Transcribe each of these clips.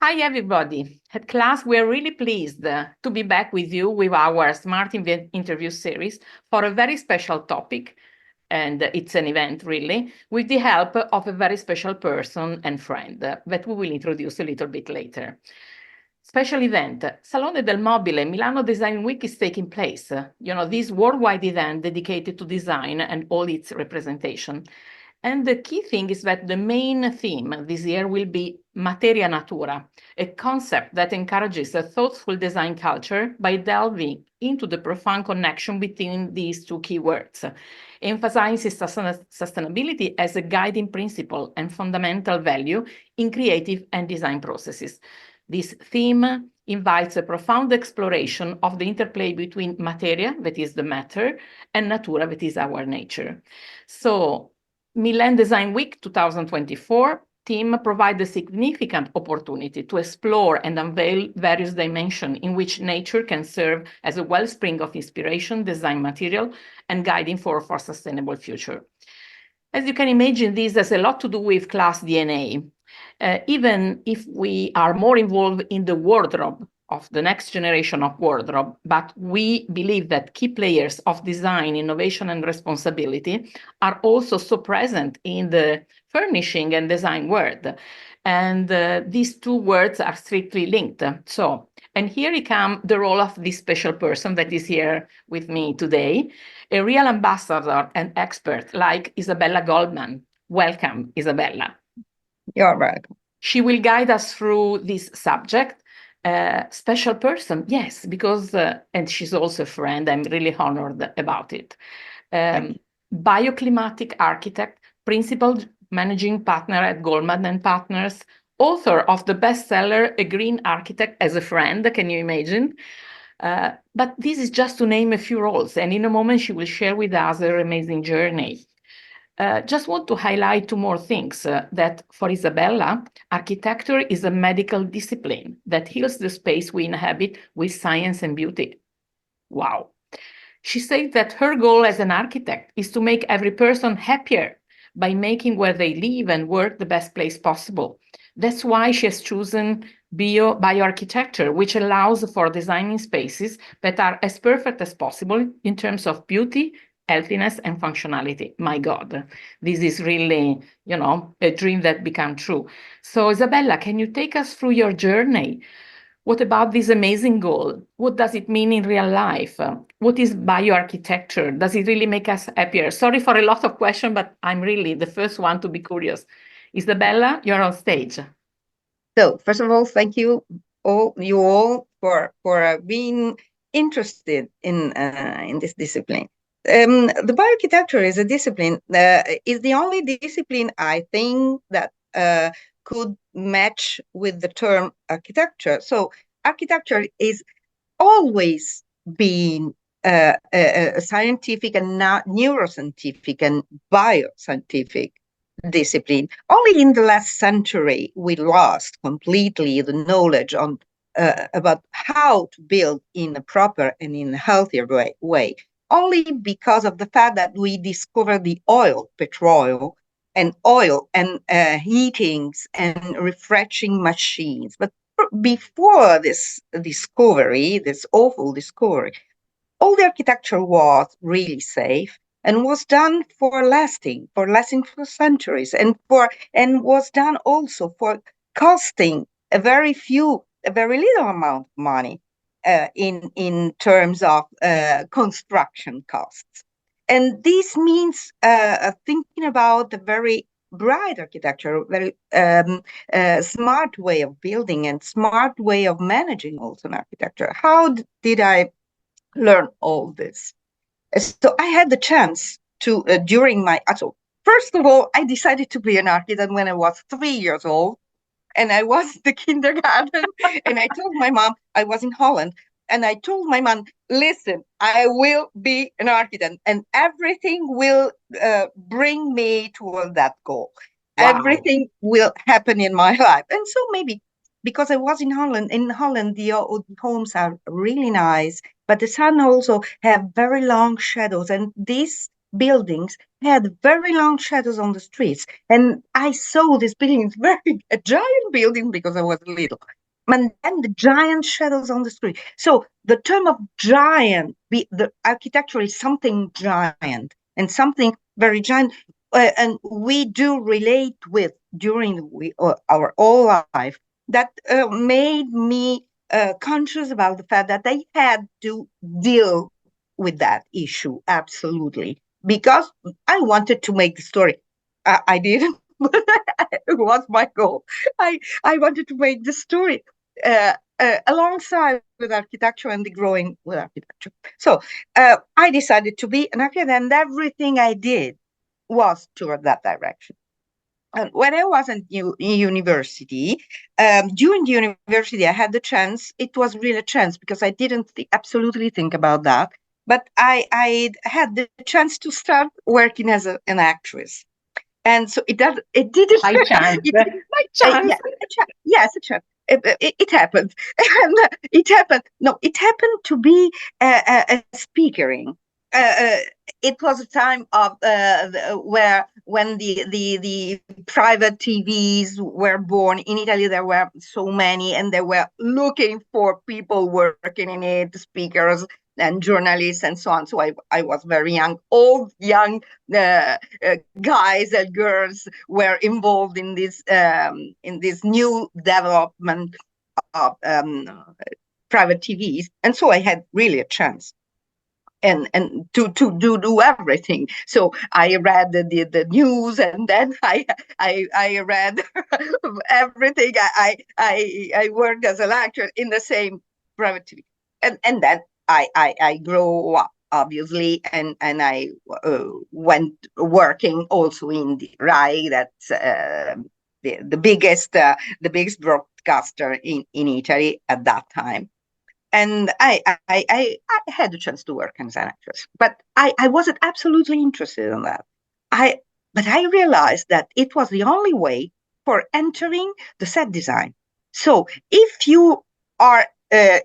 Hi, everybody. At C.L.A.S.S, we're really pleased to be back with you with our Smart Interview series for a very special topic, and it's an event really, with the help of a very special person and friend that we will introduce a little bit later. Special event, Salone del Mobile Milano Design Week is taking place. This worldwide event dedicated to design and all its representation. And the key thing is that the main theme this year will be Materia Natura, a concept that encourages a thoughtful design culture by delving into the profound connection between these two keywords, emphasizing sustainability as a guiding principle and fundamental value in creative and design processes. This theme invites a profound exploration of the interplay between materia, that is the matter, and natura, that is our nature. So, Milan Design Week 2024 team provide a significant opportunity to explore and unveil various dimensions in which nature can serve as a wellspring of inspiration, design material, and guiding for sustainable future. As you can imagine, this has a lot to do with C.L.A.S.S DNA. Even if we are more involved in the wardrobe of the next generation of wardrobe, but we believe that key players of design, innovation, and responsibility are also so present in the furnishing and design world. And these two words are strictly linked. And here comes the role of this special person that is here with me today, a real ambassador and expert like Isabella Goldmann. Welcome, Isabella. You're welcome. She will guide us through this subject. Special person, yes, because, and she's also a friend, I'm really honored about it. Bioclimatic architect, principal managing partner at Goldman and Partners, author of the bestseller, A Green Architect as a Friend, can you imagine? But this is just to name a few roles, and in a moment she will share with us her amazing journey. Just want to highlight two more things, that for Isabella, architecture is a medical discipline that heals the space we inhabit with science and beauty. Wow. She said that her goal as an architect is to make every person happier by making where they live and work the best place possible. That's why she has chosen bioarchitecture, which allows for designing spaces that are as perfect as possible in terms of beauty, healthiness, and functionality. My God, this is really, a dream that became true. So, Isabella, can you take us through your journey? What about this amazing goal? What does it mean in real life? What is bioarchitecture? Does it really make us happier? Sorry for a lot of questions, but I'm really the first one to be curious. Isabella, you're on stage. So, first of all, thank you all for being interested in this discipline. The bioarchitecture is a discipline. Is the only discipline I think that could match with the term architecture. So, architecture is always been a scientific and neuroscientific and bioscientific discipline. Only in the last century we lost completely the knowledge on about how to build in a proper and in a healthier way. Only because of the fact that we discovered the petrol and oil and heatings and refreshing machines. But before this discovery, this awful discovery, all the architecture was really safe and was done for lasting for centuries, and was done also for costing a very little amount of money in terms of construction costs. And this means thinking about a very bright architecture, very smart way of building and smart way of managing also an architecture. How did I learn all this? So I had the chance to, during my, so first of all, I decided to be an architect when I was 3 years old, and I was in the kindergarten, and I told my mom, I was in Holland, and I told my mom, listen, I will be an architect, and everything will bring me toward that goal. Wow. Everything will happen in my life. And so maybe because I was in Holland, the homes are really nice, but the sun also have very long shadows, and this buildings had very long shadows on the streets. And I saw this building, it's a giant building because I was little. And then the giant shadows on the street. So the term of giant, the architecture is something giant and something very giant. And we do relate with during our whole life that made me conscious about the fact that I had to deal with that issue, absolutely, because I wanted to make the story. I didn't, but it was my goal. I wanted to make the story alongside with architecture and the growing with architecture. So I decided to be an architect, and everything I did was toward that direction. And when I was in university, during the university, I had the chance. It was really a chance because I didn't absolutely think about that. But I had the chance to start working as an actress, and so it didn't. By chance. By chance. Yes, a chance. It happened, and it happened. No, it happened to be a speakering. It was a time of where when the private TVs were born in Italy. There were so many, and they were looking for people working in it, speakers and journalists and so on. So I was very young. All young guys and girls were involved in this new development of private TVs, and so I had really a chance and to do everything. So I read the news, and then I read everything. I worked as a lecturer in the same private TV, and then I grow up obviously, and I went working also in the RAI. That's the biggest broadcaster in Italy at that time. And I had the chance to work as an actress, but I wasn't absolutely interested in that. I but I realized that it was the only way for entering the set design. So if you are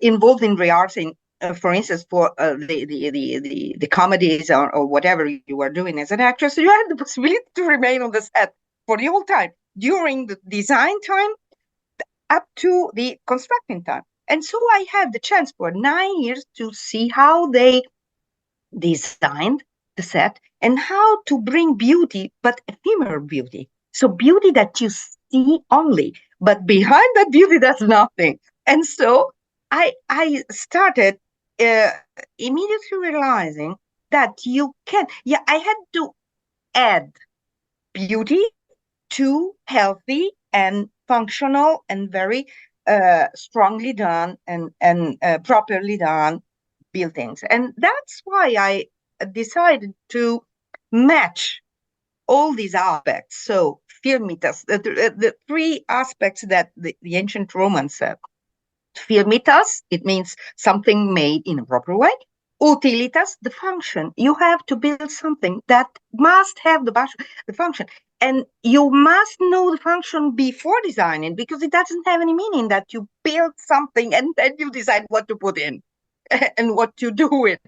involved in rehearsing, for instance, for the comedies or whatever you were doing as an actress, you had the possibility to remain on the set for the whole time during the design time up to the constructing time. And so I had the chance for 9 years to see how they designed the set and how to bring beauty, but ephemeral beauty. So beauty that you see only, but behind that beauty, there's nothing. And so I started immediately realizing that you can, yeah, I had to add beauty to healthy and functional and very strongly done and properly done buildings. And that's why I decided to match all these aspects. So firmitas, the three aspects that the ancient Romans said. Firmitas, it means something made in a proper way. Utilitas, the function. You have to build something that must have the function. And you must know the function before designing, because it doesn't have any meaning that you build something and then you decide what to put in and what to do with.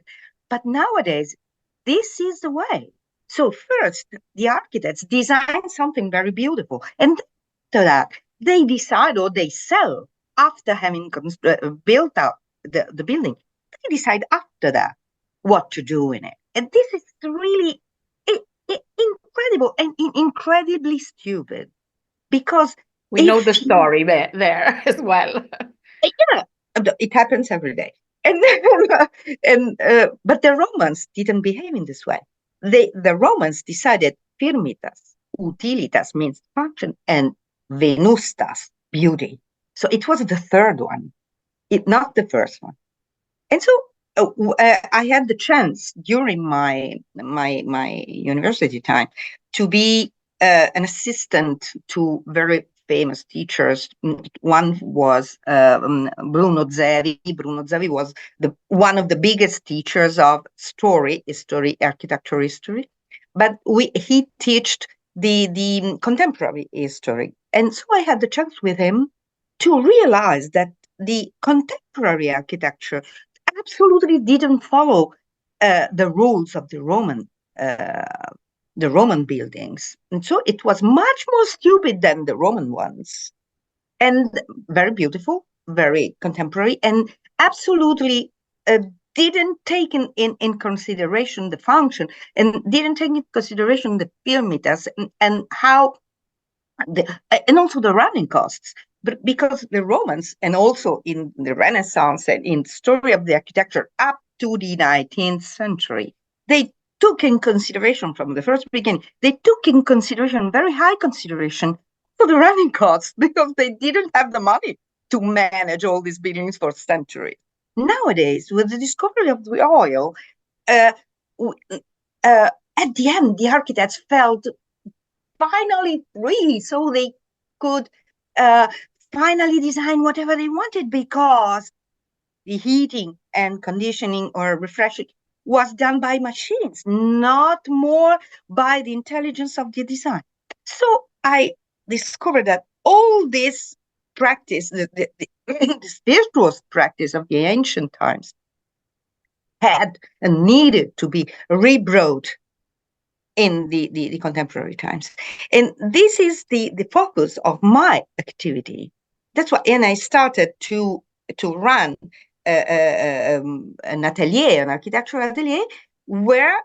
But nowadays, this is the way. So first, the architects design something very beautiful. And after that, they decide or they sell after having built up the building. They decide after that what to do in it. And this is really incredible and incredibly stupid, because we know the story there as well. Yeah, it happens every day. And but the Romans didn't behave in this way. The Romans decided firmitas, utilitas means function, and venustas, beauty. So it was the third one, not the first one. And so I had the chance during my university time to be an assistant to very famous teachers. One was Bruno Zevi. Bruno Zevi was one of the biggest teachers of history, architecture history. But he taught the contemporary history. And so I had the chance with him to realize that the contemporary architecture absolutely didn't follow the rules of the Roman the Roman buildings. And so it was much more stupid than the Roman ones, and very beautiful, very contemporary, and absolutely didn't take in consideration the function, and didn't take in consideration the perimeters, and how and also the running costs. But because the Romans, and also in the Renaissance and in the story of the architecture up to the 19th century, they took in consideration from the first beginning, they took in consideration, very high consideration, for the running costs, because they didn't have the money to manage all these buildings for centuries. Nowadays, with the discovery of the oil, uh, at the end, the architects felt finally free, so they could uh, finally design whatever they wanted, because the heating and conditioning or refreshing was done by machines, not more by the intelligence of the design. So I discovered that all this practice, the spirituous practice of the ancient times, had and needed to be rebrought in the contemporary times. And this is the focus of my activity. That's why, and I started to run an atelier, an architectural atelier, where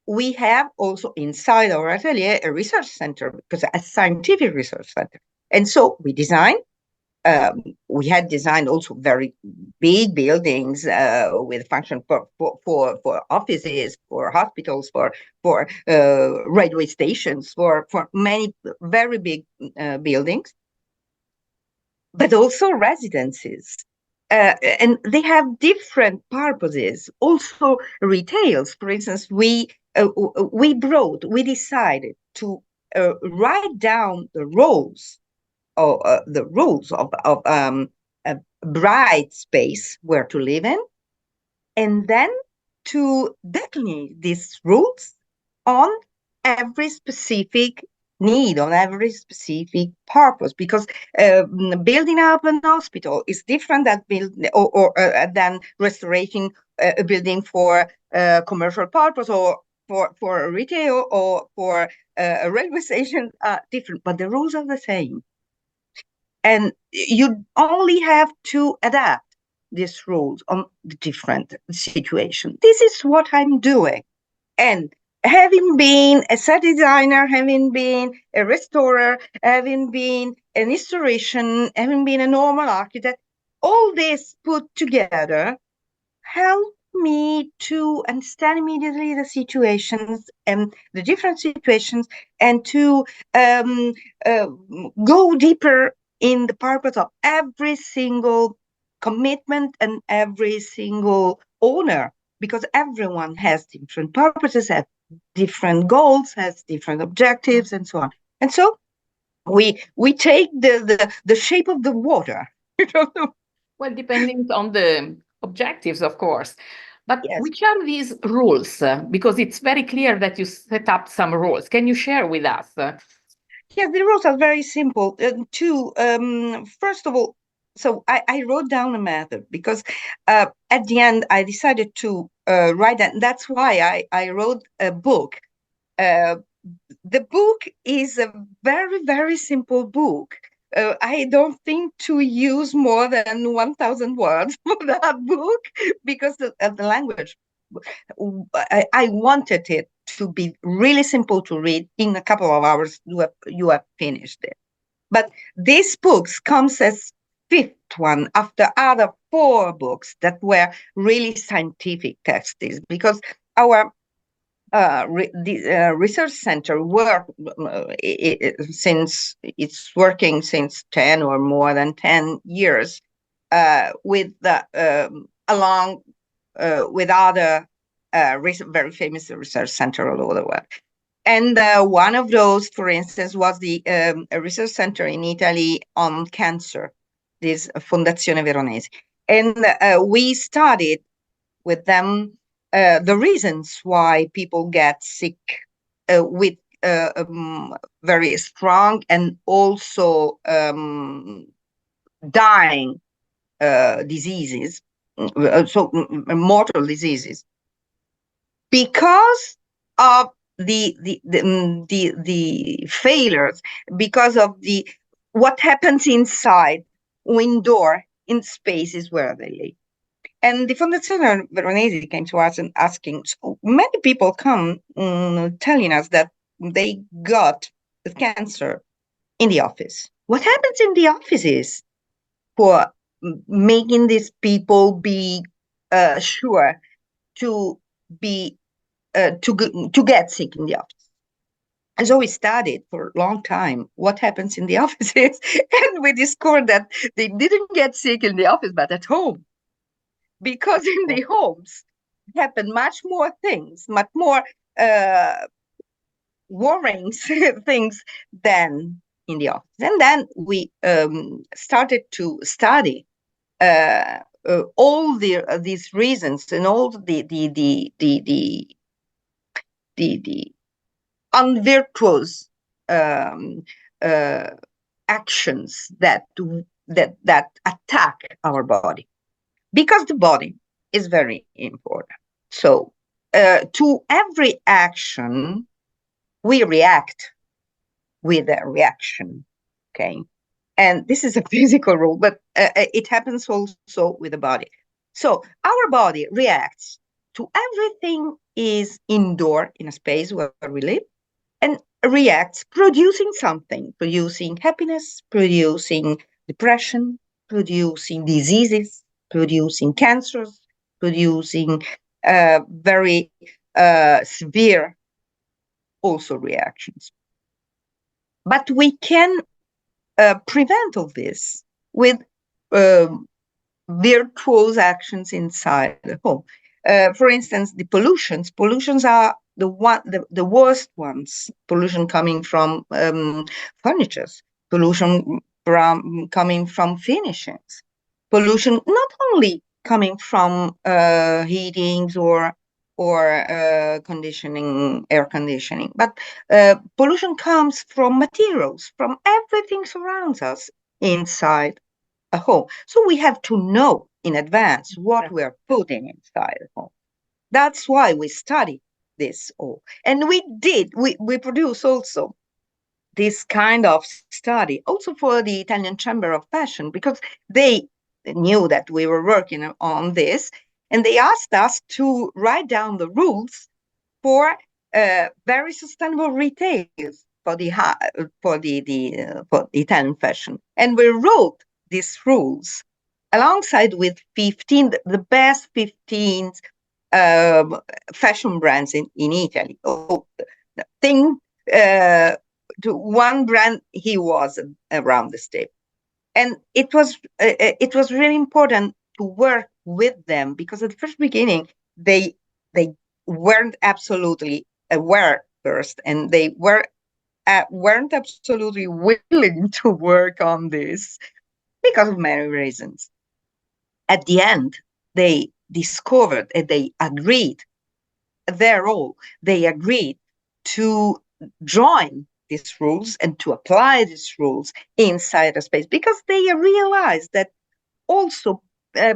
we have also inside our atelier a research center, because a scientific research center. And so we design. We had designed also very big buildings with function for offices, for hospitals, for railway stations, for many very big buildings, but also residences. And they have different purposes. Also, retails. For instance, we decided to write down the roles the rules of a bright space where to live in, and then to decline these rules on every specific need, on every specific purpose, because building up an hospital is different than than restoring a building for commercial purpose, or for retail, or for a railway station. Different, but the rules are the same. And you only have to adapt these rules on the different situation. This is what I'm doing. And having been a set designer, having been a restorer, having been an historian, having been a normal architect, all this put together help me to understand immediately the situations and the different situations, and to um, uh, go deeper in the purpose of every single commitment and every single owner, because everyone has different purposes, has different goals, has different objectives, and so on. And so we take the shape of the water. Well, depending on the objectives, of course. But Yes. which are these rules? Because it's very clear that you set up some rules. Can you share with us? Yeah, the rules are very simple. First of all, so I wrote down a method, because at the end I decided to write that. That's why I wrote a book. Uh, the book is a very, very simple book. I don't think to use more than 1,000 words for that book, because of the language. I wanted it to be really simple to read. In a couple of hours, you have finished it. But this book comes as fifth one after other four books that were really scientific texts, because our research center since it's working since 10 or more than 10 years with along with other very famous research center all over the world. And one of those, for instance, was the research center in Italy on cancer, this Fondazione Veronesi. And we studied with them the reasons why people get sick with very strong and also dying diseases, so mortal diseases, because of the failures, because of the what happens inside or indoor in spaces where they live. And the Fondazione Veronesi came to us and asking, so many people come telling us that they got cancer in the office. What happens in the offices for making these people be sure to be to get sick in the office? And so we studied for a long time what happens in the offices, and we discovered that they didn't get sick in the office, but at home, because in the homes happen much more things, much more worrying things than in the office. And then we started to study all these reasons and all the unvirtuous um, uh, actions that attack our body, because the body is very important. So to every action we react with a reaction, okay? And this is a physical rule, but it happens also with the body. So our body reacts to everything is indoor in a space where we live, and reacts producing something, producing happiness, producing depression, producing diseases, producing cancers, producing very severe also reactions. But we can prevent all this with virtuous actions inside the home. For instance, the pollutions are the worst ones. Pollution coming from furnitures, pollution coming from finishings, pollution not only coming from heatings or conditioning, air conditioning, but pollution comes from materials, from everything surrounds us inside a home. So we have to know in advance what we are putting inside a home. That's why we study this all. And we produce also this kind of study also for the Italian Chamber of Fashion, because they knew that we were working on this, and they asked us to write down the rules for very sustainable retail for the Italian fashion. And we wrote these rules alongside with 15 the best 15 fashion brands in Italy. Oh, thing to one brand he was around the state, and it was really important to work with them, because at the first beginning they weren't absolutely aware first, and they weren't absolutely willing to work on this because of many reasons. At the end, they discovered and they agreed they agreed to join these rules and to apply these rules inside a space, because they realized that also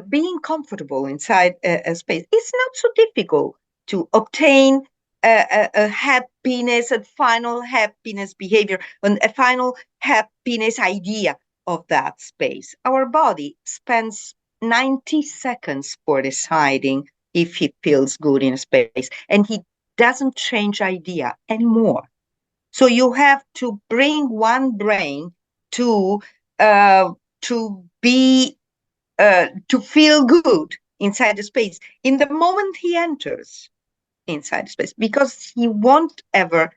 being comfortable inside a space is not so difficult to obtain a happiness, a final happiness behavior, and a final happiness idea of that space. Our body spends 90 seconds for deciding if he feels good in a space, and he doesn't change idea anymore. So you have to bring one brain to be to feel good inside the space in the moment he enters inside the space, because he won't ever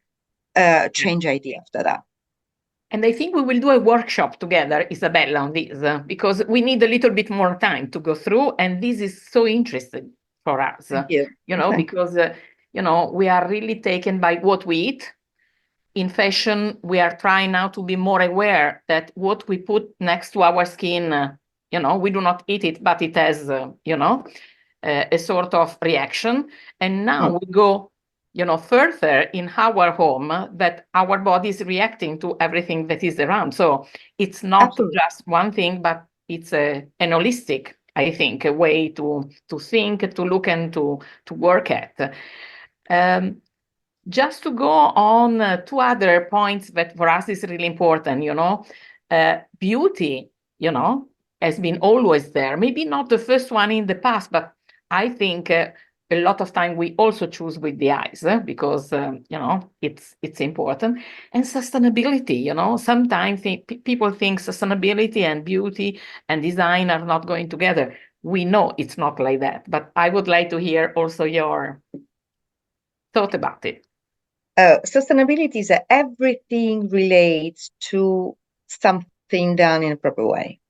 change idea after that. And I think we will do a workshop together, Isabella, on this, because we need a little bit more time to go through, and this is so interesting for us. Thank you. Because we are really taken by what we eat. In fashion, we are trying now to be more aware that what we put next to our skin, we do not eat it, but it has, a sort of reaction. And now we go, further in our home, that our body is reacting to everything that is around. So it's not Absolutely. just one thing, but it's an holistic, I think, a way to think, to look, and to work at. just to go on two other points that for us is really important, beauty, has been always there. Maybe not the first one in the past, but I think a lot of time we also choose with the eyes because, it's important. And sustainability, sometimes people think sustainability and beauty and design are not going together. We know it's not like that, but I would like to hear also your thought about it. Sustainability is everything relates to something done in a proper way.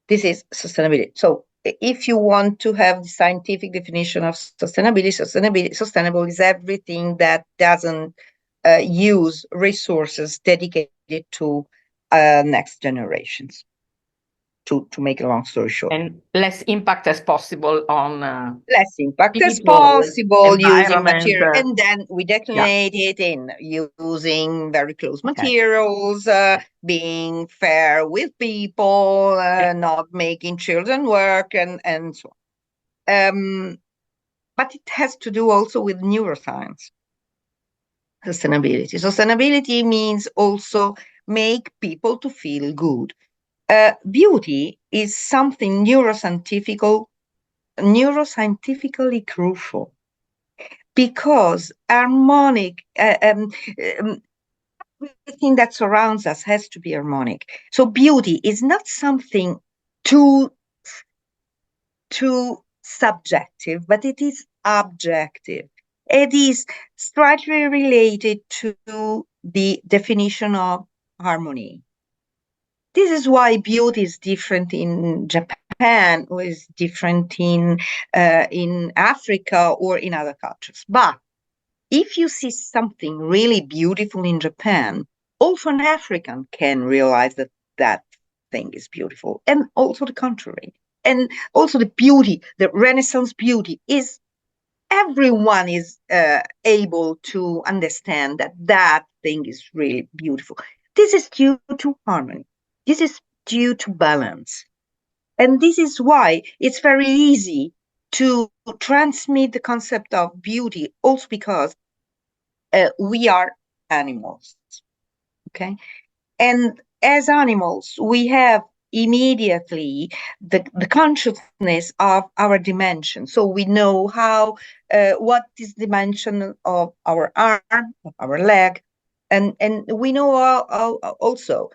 This is sustainability. So if you want to have the scientific definition of sustainable is everything that doesn't use resources dedicated to next generations. To make a long story short, and less impact as possible on less impact as people, possible using environment. material, and then we declinate it in using very close materials, being fair with people, not making children work, and so on. But it has to do also with neuroscience. Sustainability means also make people to feel good. Beauty is something neuroscientifically crucial because everything that surrounds us has to be harmonic. So beauty is not something too subjective, but it is objective. It is strictly related to the definition of harmony. This is why beauty is different in Japan, or is different in Africa or in other cultures. But if you see something really beautiful in Japan, also an African can realize that that thing is beautiful, and also the contrary. And also the beauty, the Renaissance beauty is everyone is able to understand that that thing is really beautiful. This is due to harmony. This is due to balance. And this is why it's very easy to transmit the concept of beauty, also because we are animals, okay? And as animals, we have immediately the consciousness of our dimension. So we know what is dimension of our arm, of our leg, and we know also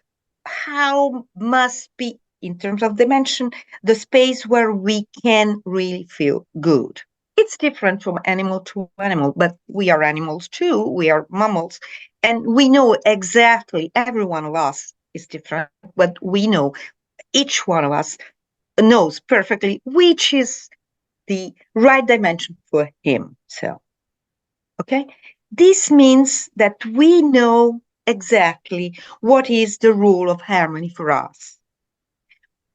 how must be, in terms of dimension, the space where we can really feel good. It's different from animal to animal, but we are animals too. We are mammals. And we know exactly, every one of us is different, but we know, each one of us knows perfectly which is the right dimension for himself. Okay? This means that we know exactly what is the rule of harmony for us.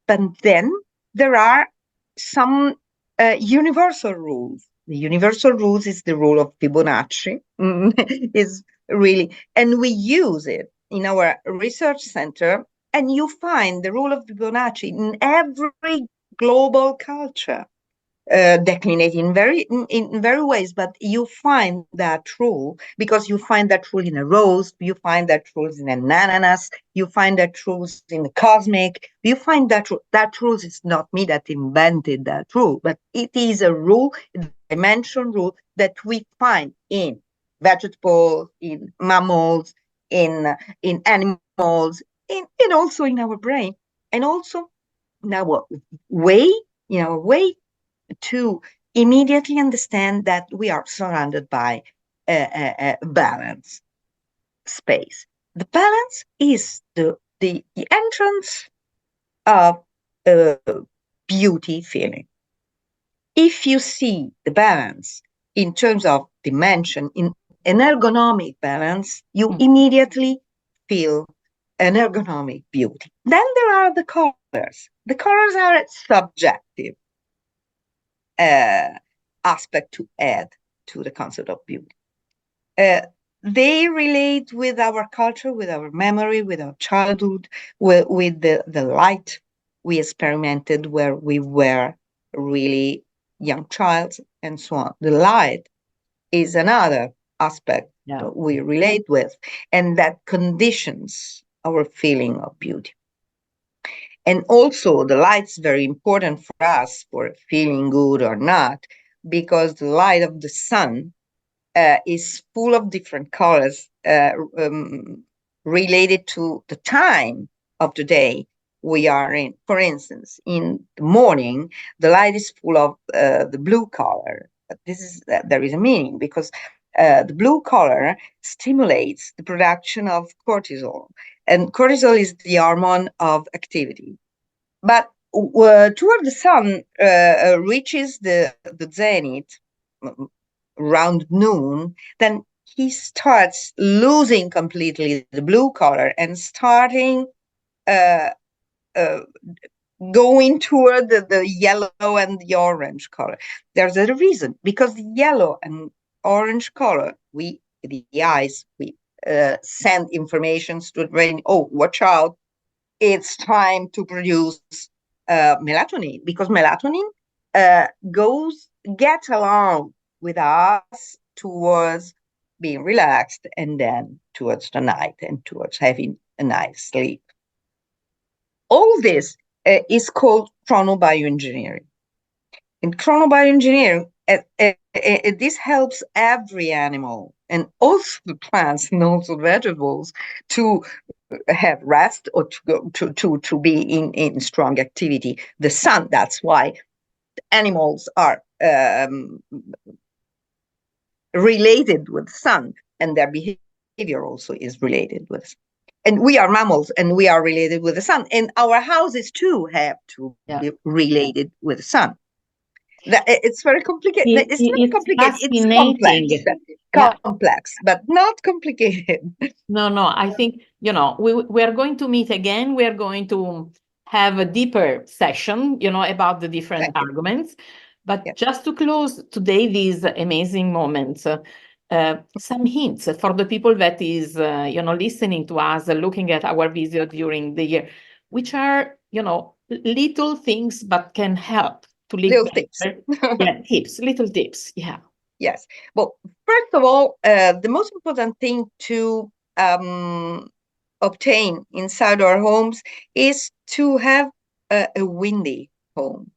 But then there are some universal rules. The universal rules is the rule of Fibonacci, is really, and we use it in our research center, and you find the rule of Fibonacci in every global culture. Declinate in very ways, but you find that rule because you find that rule in a rose, you find that rules in an ananas, you find that rules in the cosmic, you find that rules is not me that invented that rule, but it is a rule, a dimension rule that we find in vegetables, in mammals, in animals, and also in our brain, and also in our way, to immediately understand that we are surrounded by a balance space. The balance is the entrance of beauty feeling. If you see the balance in terms of dimension, in an ergonomic balance, you immediately feel an ergonomic beauty. Then there are the colors. The colors are subjective aspect to add to the concept of beauty. They relate with our culture, with our memory, with our childhood, with the light we experimented where we were really young child, and so on. The light is another aspect we relate with, and that conditions our feeling of beauty. And also, the light's very important for us for feeling good or not, because the light of the sun is full of different colors related to the time of the day we are in. For instance, in the morning, the light is full of the blue color. But there is a meaning, because the blue color stimulates the production of cortisol, and cortisol is the hormone of activity. But toward the sun reaches the zenith around noon, then he starts losing completely the blue color and starting uh, uh, going toward the yellow and the orange color. There's a reason, because the yellow and orange color, the eyes, we send informations to the brain. Oh, watch out! It's time to produce melatonin, because melatonin gets along with us towards being relaxed, and then towards the night and towards having a nice sleep. All this is called chronobioengineering. In chronobioengineering, this helps every animal, and also the plants and also vegetables, to have rest or to go to be in strong activity. The sun, that's why animals are related with sun, and their behavior also is related with. And we are mammals, and we are related with the sun, and our houses too have to be related with the sun. It's very complicated. It's not complicated. It's complex. Complex, but not complicated. No, I think, we are going to meet again. We are going to have a deeper session, about the different arguments. But just to close today, these amazing moments, some hints for the people that is, listening to us, looking at our video during the year, which are, little things, but can help to live little better. Tips. Little tips. Yeah. Yes. Well, first of all, the most important thing to obtain inside our homes is to have a windy home.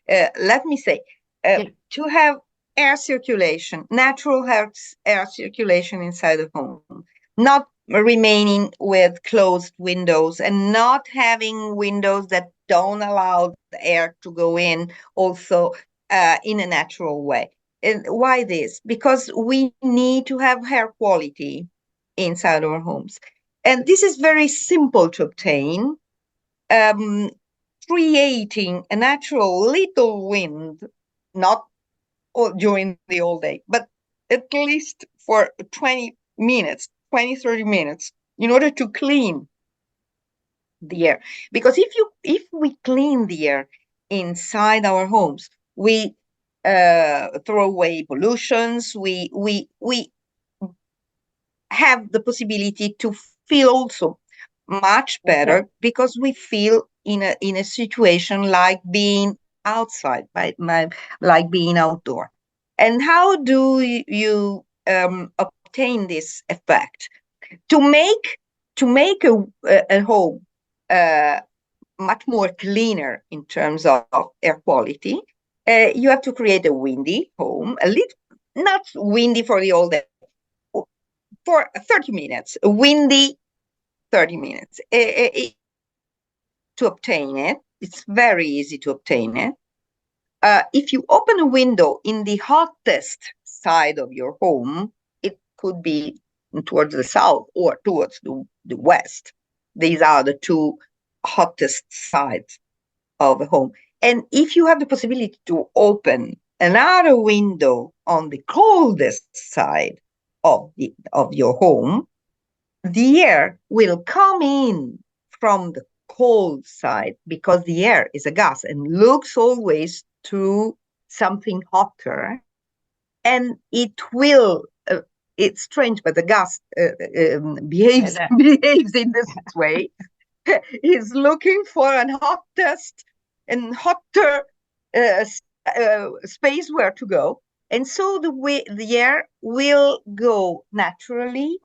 Let me say, to have air circulation, natural air circulation inside the home, not remaining with closed windows, and not having windows that don't allow the air to go in also in a natural way. And why this? Because we need to have air quality inside our homes. And this is very simple to obtain. Creating a natural little wind, not during the whole day, but at least for 20 minutes, 20, 30 minutes, in order to clean the air. Because if we clean the air inside our homes, we throw away pollutions, we have the possibility to feel also much better, because we feel in a situation like being outside, like being outdoor. And how do you obtain this effect? To make a home much more cleaner in terms of air quality, you have to create a windy home, a little not windy for the whole day, for 30 minutes, a windy 30 minutes. To obtain it, it's very easy to obtain it. If you open a window in the hottest side of your home, it could be towards the south or towards the west. These are the two hottest sides of a home. And if you have the possibility to open another window on the coldest side of your home, the air will come in from the cold side, because the air is a gas and looks always to something hotter, and it will it's strange, but the gas behaves in this way. It's looking for an hottest and hotter space where to go, And so the air will go naturally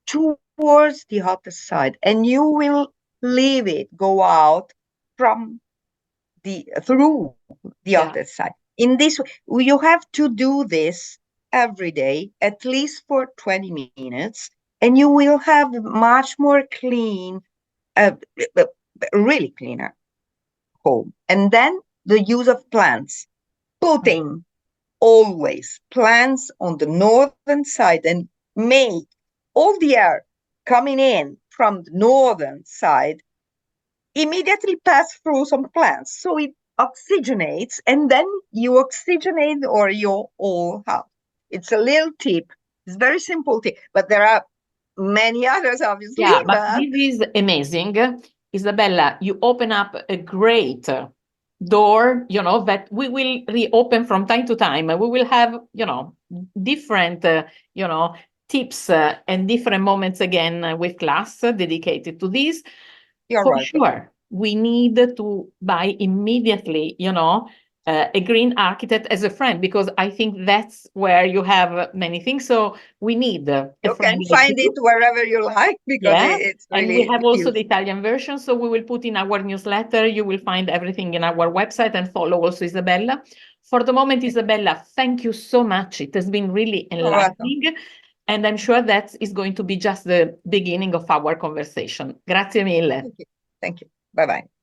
towards the hottest side, and you will leave it go out from through the Yeah. hottest side. In this way, you have to do this every day, at least for 20 minutes, and you will have much more clean, uh, uh, really cleaner home. And then the use of plants, putting always plants on the northern side and make all the air coming in from the northern side immediately pass through some plants. So it oxygenates, and then you oxygenate or your whole house. It's a little tip. It's a very simple tip, but there are many others, obviously. Yeah, but But this is amazing. Isabella, you open up a great door, that we will reopen from time to time. We will have, different, tips and different moments again with class dedicated to this. you're For welcome. sure, we need to buy immediately, a green architect as a friend, because I think that's where you have many things. So we need a You friend can like find it you. wherever you like, because Yeah, it's and we really have also the useful. Italian version, so we will put in our newsletter. You will find everything in our website, and follow also Isabella. For the moment, Isabella, thank you so much. It has been really You're welcome. enlightening, and I'm sure that is going to be just the beginning of our conversation. Grazie mille. Thank you. Thank you. Bye-bye.